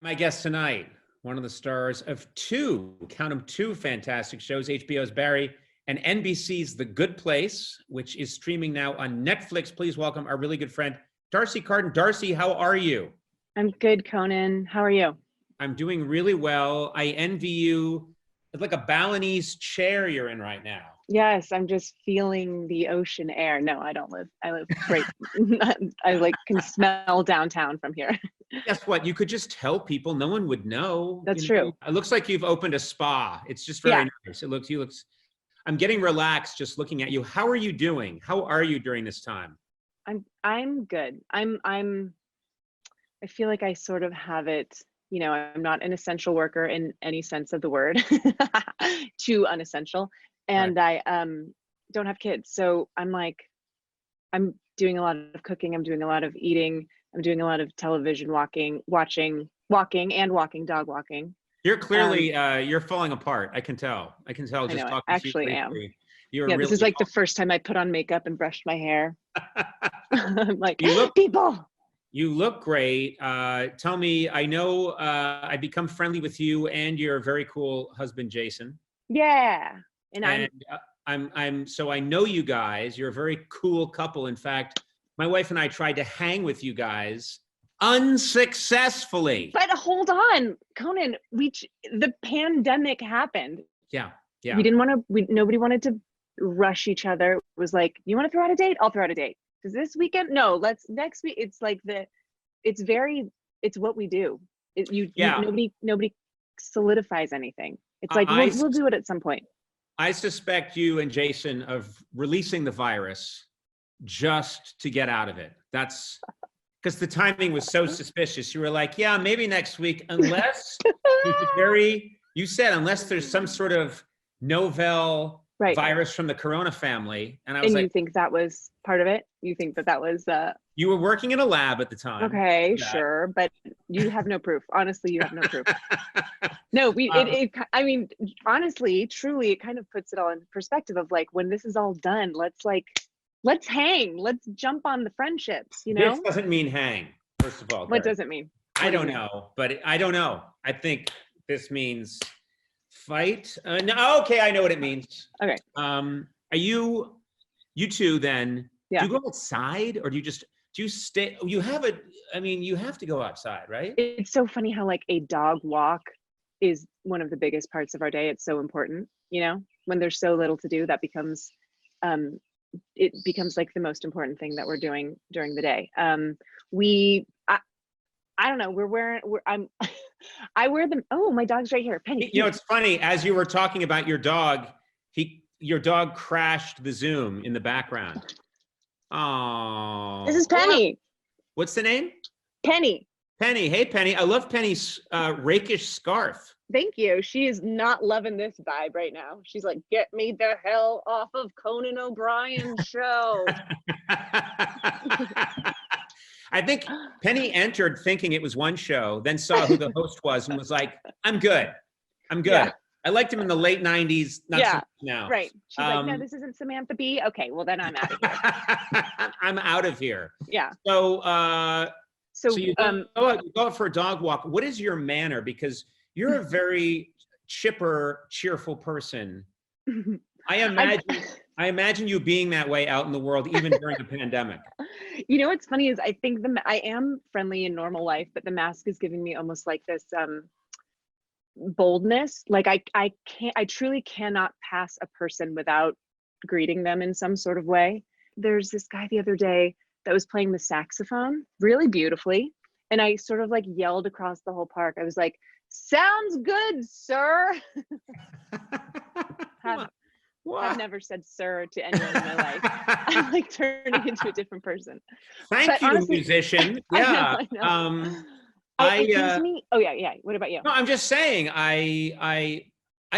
My guest tonight, one of the stars of count them, two fantastic shows, HBO's Barry and NBC's The Good Place, which is streaming now on Netflix. Please welcome our really good friend, Darcy Carden. Darcy, how are you? I'm good, Conan. How are you? I'm doing really well. I envy you. It's like a Balinese chair you're in right now. Yes, I'm just feeling the ocean air. No, I live right. I can smell downtown from here. Guess what? You could just tell people. No one would know. That's true. It looks like you've opened a spa. It's just very nice. It looks, I'm getting relaxed just looking at you. How are you doing? How are you during this time? I'm good. I feel like I sort of have it, I'm not an essential worker in any sense of the word, too unessential. And right. I don't have kids. So I'm doing a lot of cooking. I'm doing a lot of eating. I'm doing a lot of television watching, dog walking. You're clearly, you're falling apart. I can tell just talking to you. Actually am. This is like the first time I put on makeup and brushed my hair. I'm like, people. You look great. Tell me, I know I become friendly with you and your very cool husband, Jason. Yeah. So I know you guys. You're a very cool couple. In fact, my wife and I tried to hang with you guys unsuccessfully. But hold on, Conan, the pandemic happened. Yeah. Nobody wanted to rush each other. It was like, you want to throw out a date? I'll throw out a date. Does this weekend? No, next week. It's like it's what we do. Nobody solidifies anything. It's like, we'll do it at some point. I suspect you and Jason of releasing the virus just to get out of it. That's because the timing was so suspicious. You were like, yeah, maybe next week, unless you said, unless there's some sort of novel virus from the Corona family. And I was you think that was part of it? You think that was you were working in a lab at the time. Okay, sure, but you have no proof. Honestly, you have no proof. No, I mean, honestly, truly, it kind of puts it all in perspective of like, when this is all done, let's hang, let's jump on the friendships, This doesn't mean hang, first of all. What does it mean? I don't know, but I don't know. I think this means fight. No, okay, I know what it means. Okay. Are you two then, do you go outside or do you stay? You have to go outside, right? It's so funny how like a dog walk is one of the biggest parts of our day. It's so important, when there's so little to do, that becomes, it becomes like the most important thing that we're doing during the day. I don't know, I wear them. Oh, my dog's right here. Penny. It's funny, as you were talking about your dog, your dog crashed the Zoom in the background. Oh, this is Penny. What's the name? Penny. Penny. Hey, Penny. I love Penny's rakish scarf. Thank you. She is not loving this vibe right now. She's like, get me the hell off of Conan O'Brien's show. I think Penny entered thinking it was one show, then saw who the host was and was like, I'm good. Yeah. I liked him in the late 90s, not so much now. Right. She's like, no, this isn't Samantha Bee. Okay, well then I'm out of here. I'm out of here. Yeah. So you go out for a dog walk. What is your manner? Because you're a very chipper, cheerful person. I imagine you being that way out in the world, even during the pandemic. What's funny is I think I am friendly in normal life, but the mask is giving me almost like this boldness. Like I truly cannot pass a person without greeting them in some sort of way. There's this guy the other day that was playing the saxophone really beautifully, and I sort of like yelled across the whole park. I was like, "Sounds good, sir." I've never said sir to anyone in my life. I'm like turning into a different person. Thank you, honestly, musician. Yeah. I know. It gives me. Oh yeah. What about you? No, I'm just saying. I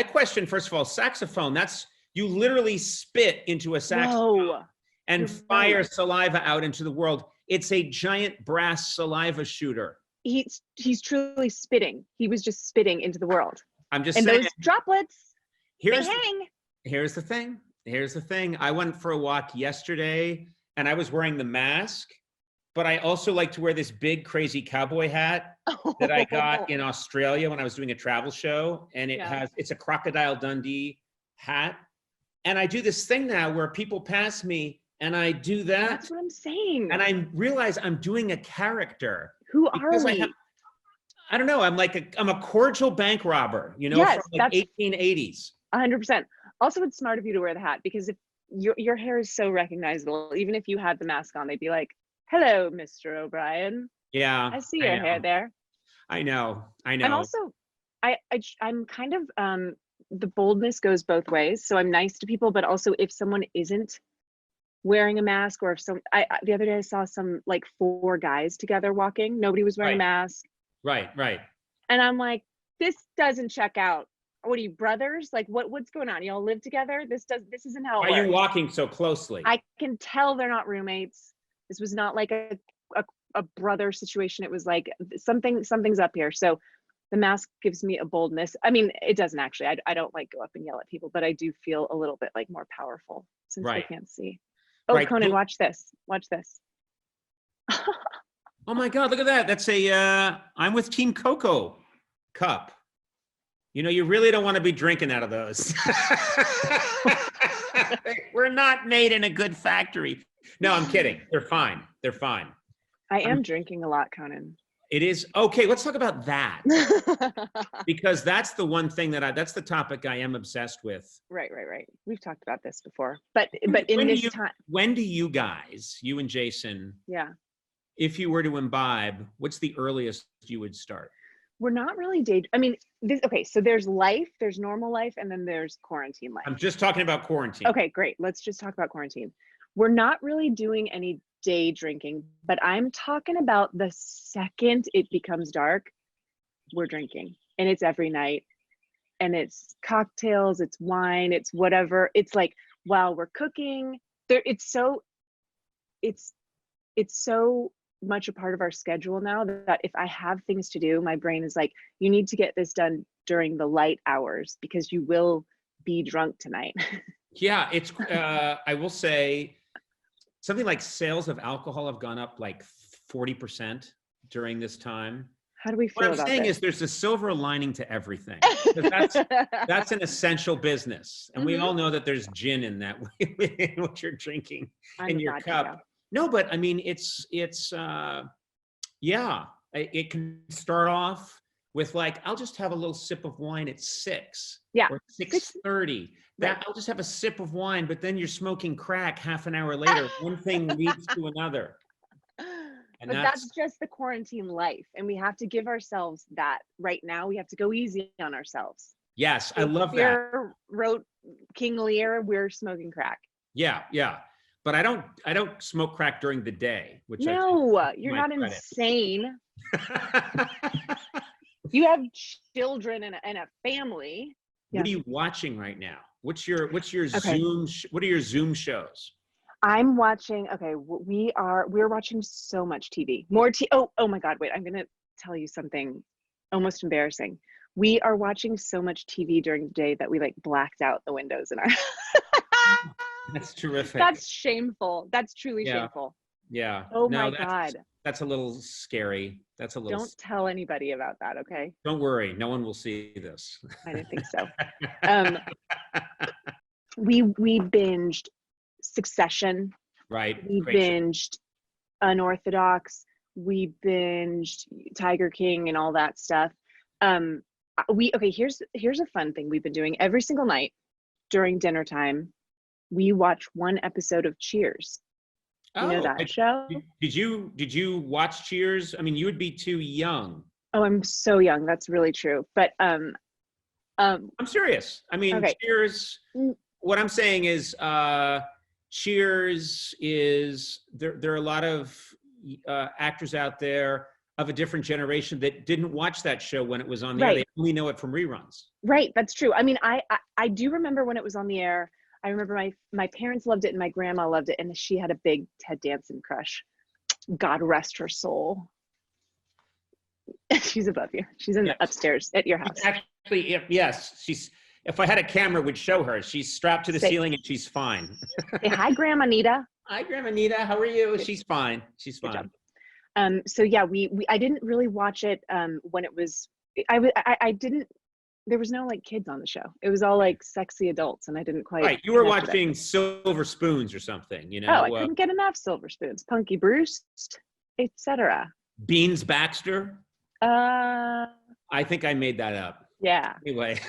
question, first of all, saxophone. That's, you literally spit into a saxophone and fire saliva out into the world. It's a giant brass saliva shooter. He's truly spitting. He was just spitting into the world. I'm just saying. And those droplets, they hang. Here's the thing. I went for a walk yesterday and I was wearing the mask but I also like to wear this big crazy cowboy hat that I got in Australia when I was doing a travel show. And it's a Crocodile Dundee hat. And I do this thing now where people pass me and I do that. That's what I'm saying. And I realize I'm doing a character. Who are we? I don't know. I'm a cordial bank robber, you know, yes, from like 1880s. 100%. Also, it's smart of you to wear the hat because if your hair is so recognizable, even if you had the mask on, they'd be like, "Hello, Mr. O'Brien." Yeah, I see your hair there. I know. And also, I'm kind of the boldness goes both ways. So I'm nice to people, but also if someone isn't wearing a mask, or if the other day I saw some like 4 guys together walking, nobody was wearing a mask. Right. And I'm like, this doesn't check out. What are you, brothers? Like what's going on? Y'all live together? This isn't how it works. Why are you walking so closely? I can tell they're not roommates. This was not like a brother situation. It was like something's up here. So the mask gives me a boldness. I mean, it doesn't actually. I don't like go up and yell at people, but I do feel a little bit like more powerful since they can't see. Oh, right. Conan, watch this. Watch this. Oh my God, look at that. That's I'm with Team Coco cup. You know, you really don't want to be drinking out of those. We're not made in a good factory. No, I'm kidding. They're fine. They're fine. I am drinking a lot, Conan. It is. Okay, let's talk about that. Because that's the one thing that's the topic I am obsessed with. Right. We've talked about this before. But in this time. When do you guys, you and Jason, if you were to imbibe, what's the earliest you would start? We're not really so there's life, there's normal life, and then there's quarantine life. I'm just talking about quarantine. Okay, great. Let's just talk about quarantine. We're not really doing any day drinking, but I'm talking about the second it becomes dark, we're drinking. And it's every night. And it's cocktails, it's wine, it's whatever. It's like while we're cooking, it's so much a part of our schedule now that if I have things to do, my brain is like, you need to get this done during the light hours because you will be drunk tonight. Yeah, it's I will say something like sales of alcohol have gone up like 40% during this time. How do we feel about What I'm saying this? is there's a silver lining to everything. That's an essential business. And we all know that there's gin in that in what you're drinking in your cup. No, but I mean, it can start off with like, I'll just have a little sip of wine at 6 or 6:30. I'll just have a sip of wine, but then you're smoking crack half an hour later. One thing leads to another. And but that's just the quarantine life. And we have to give ourselves that right now. We have to go easy on ourselves. Yes, I love that. Wrote King Lear, we're smoking crack. Yeah. But I don't smoke crack during the day. Which you're not insane. You have children and a family. What are you watching right now? What's your Zoom? What are your Zoom shows? I'm watching. Okay, we're watching so much TV. Oh my God! Wait, I'm gonna tell you something almost embarrassing. We are watching so much TV during the day that we like blacked out the windows in our. That's terrific. That's shameful. That's truly shameful. Yeah. Oh my God. That's a little scary. Don't tell anybody about that, okay? Don't worry. No one will see this. I didn't think so. We binged Succession. Right. We binged Unorthodox. We binged Tiger King and all that stuff. Here's a fun thing we've been doing every single night during dinner time. We watch one episode of Cheers. You know that show? Did you watch Cheers? I mean, you would be too young. Oh, I'm so young. That's really true. But I'm serious. I mean, Cheers. What I'm saying is, Cheers is there are a lot of actors out there of a different generation that didn't watch that show when it was on the air. They only know it from reruns. Right. That's true. I mean, I do remember when it was on the air. I remember my parents loved it and my grandma loved it, and she had a big Ted Danson crush. God rest her soul. She's above you. She's in the upstairs at your house. Actually, if I had a camera, would show her. She's strapped to the ceiling and she's fine. Say hi, Grandma Nita. Hi, Grandma Nita. How are you? She's fine. She's fine. So yeah, I didn't really watch it when it was. I didn't. There was no like kids on the show. It was all like sexy adults, and I didn't quite. Right, you were connect with it. watching Silver Spoons or something, you know? Oh, I couldn't get enough Silver Spoons, Punky Brewster, etc. Beans Baxter. Uh, I think I made that up. yeah. Anyway.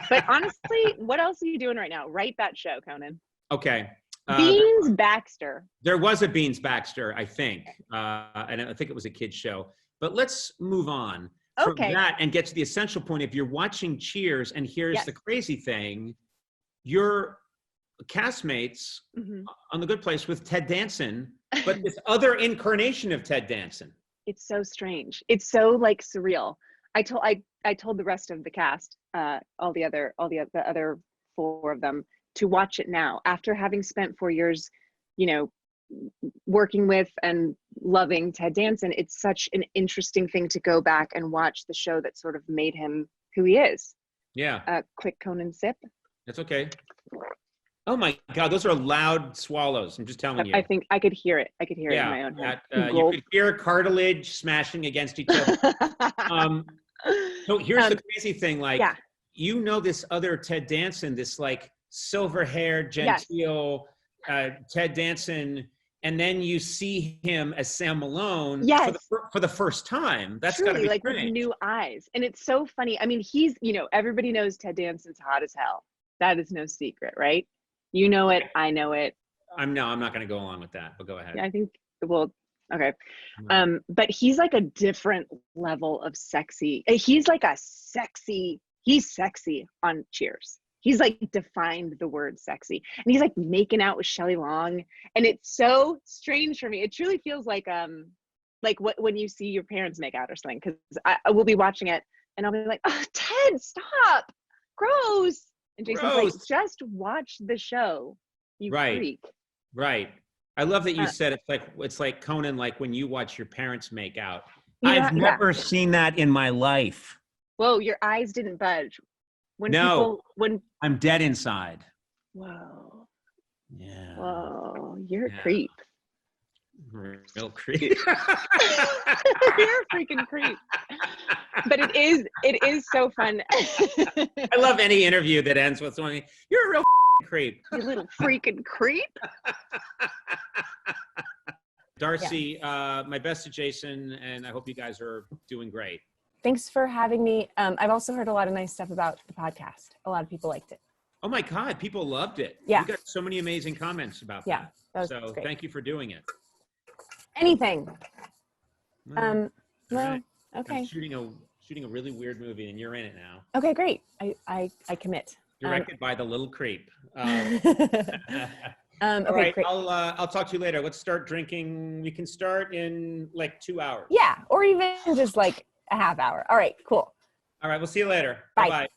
But honestly, what else are you doing right now? Write that show, Conan. Okay. Beans Baxter. There was a Beans Baxter, I think, and I think it was a kid's show. But let's move on from that and get to the essential point. If you're watching Cheers, and here's the crazy thing, your castmates on The Good Place with Ted Danson, but this other incarnation of Ted Danson. It's so strange. It's so like surreal. I told the rest of the cast, all the other 4 of them, to watch it now after having spent 4 years, you know, working with and loving Ted Danson. It's such an interesting thing to go back and watch the show that sort of made him who he is. Yeah. Quick Conan sip. That's okay. Oh my God, those are loud swallows. I'm just telling you. I think I could hear it. I could hear it in my own head. You could hear cartilage smashing against each other. So here's the crazy thing. Like, you know, this other Ted Danson, this like silver-haired, genteel Ted Danson, and then you see him as Sam Malone for the first time. That's got to be like strange. with new eyes. And it's so funny. I mean, he's, you know, everybody knows Ted Danson's hot as hell. That is no secret, right? You know it. I know it. I'm not going to go along with that, but go ahead. Yeah, I think, well, okay. But he's like a different level of sexy. He's like he's sexy on Cheers. He's like defined the word sexy, and he's like making out with Shelley Long, and it's so strange for me. It truly feels like when you see your parents make out or something, because I will be watching it and I'll be like, oh, Ted, stop, gross. And Jason's like, just watch the show, you freak. Right. I love that you said it's like Conan, like when you watch your parents make out. Yeah, I've never seen that in my life. Whoa, your eyes didn't budge. When I'm dead inside. Whoa. Yeah. Whoa, you're a creep. Real creep. You're a freaking creep. But it is so fun. I love any interview that ends with someone, you're a real creep. You little freaking creep. Darcy, my best to Jason, and I hope you guys are doing great. Thanks for having me. I've also heard a lot of nice stuff about the podcast. A lot of people liked it. Oh my God, people loved it. Yeah. You got so many amazing comments about that. Yeah, so great. Thank you for doing it. Anything. Well, right. Okay. I'm shooting a really weird movie, and you're in it now. Okay, great. I commit. Directed by the little creep. Okay, all right, great. I'll talk to you later. Let's start drinking. We can start in like 2 hours. Yeah, or even just like a half hour. All right, cool. All right, we'll see you later. Bye. Bye-bye.